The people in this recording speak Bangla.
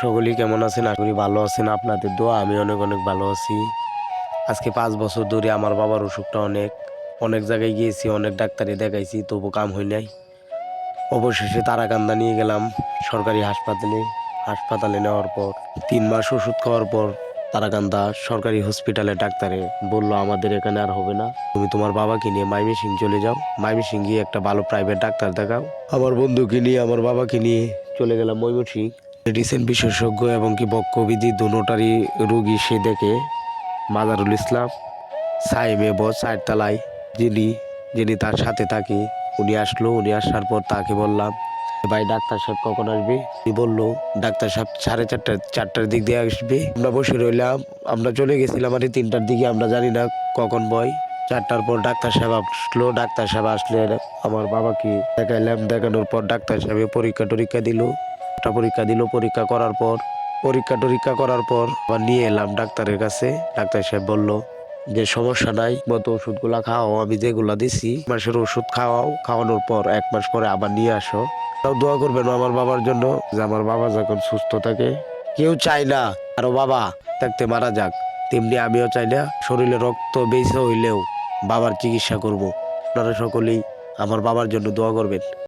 সকলেই কেমন আছেন? আশা করি ভালো আছেন। আপনাদের দোয়া আমি অনেক অনেক ভালো আছি। আজকে 5 বছর ধরে আমার বাবার অসুখটা অনেক জায়গায় গিয়েছি, অনেক ডাক্তারে দেখাইছি, তবু কাম হয় নাই। অবশেষে তারাকান্দা নিয়ে গেলাম সরকারি হাসপাতালে নেওয়ার পর 3 মাস ওষুধ খাওয়ার পর তারাকান্দা সরকারি হসপিটালে ডাক্তারে বলল, আমাদের এখানে আর হবে না, তুমি তোমার বাবাকে নিয়ে মাইমেসিং চলে যাও। মাইমেসিং গিয়ে একটা ভালো প্রাইভেট ডাক্তার দেখাও। আমার বন্ধুকে নিয়ে, আমার বাবাকে নিয়ে চলে গেলাম ময়মনসিং। মেডিসিন বিশেষজ্ঞ এবং কি বক্ষবিধি দুটোটারই রুগী সে দেখে মাজারুল ইসলাম সাইমে বস 4 তলায়, যিনি যিনি তার সাথে থাকি, উনি আসলো। উনি আসার পর তাকে বললাম, ভাই ডাক্তার সাহেব কখন আসবে? উনি বললো, ডাক্তার সাহেব 4:30-4টার দিক দিয়ে আসবে। আমরা বসে রইলাম। আমরা চলে গেছিলাম 3টার দিকে, আমরা জানি না কখন বয়। 4টার পর ডাক্তার সাহেব আসলো। ডাক্তার সাহেব আসলে আমার বাবাকে দেখাইলাম। দেখানোর পর ডাক্তার সাহেব পরীক্ষা দিল। পরীক্ষা করার পর আবার নিয়ে এলাম ডাক্তারের কাছে। ডাক্তার সাহেব বলল যে সমস্যা নাই, মতো ওষুধগুলা খাওয়াও, আমি যেগুলা দিছি মাসের ওষুধ খাওয়ানোর পর 1 মাস পরে আবার নিয়ে আসো। তাও দোয়া করবেন আমার বাবার জন্য, যে আমার বাবা যখন সুস্থ থাকে। কেউ চায় না আরো বাবা থাকতে মারা যাক, তেমনি আমিও চাই না শরীরে রক্ত বেঁচে হইলেও বাবার চিকিৎসা করব। আপনারা সকলেই আমার বাবার জন্য দোয়া করবেন।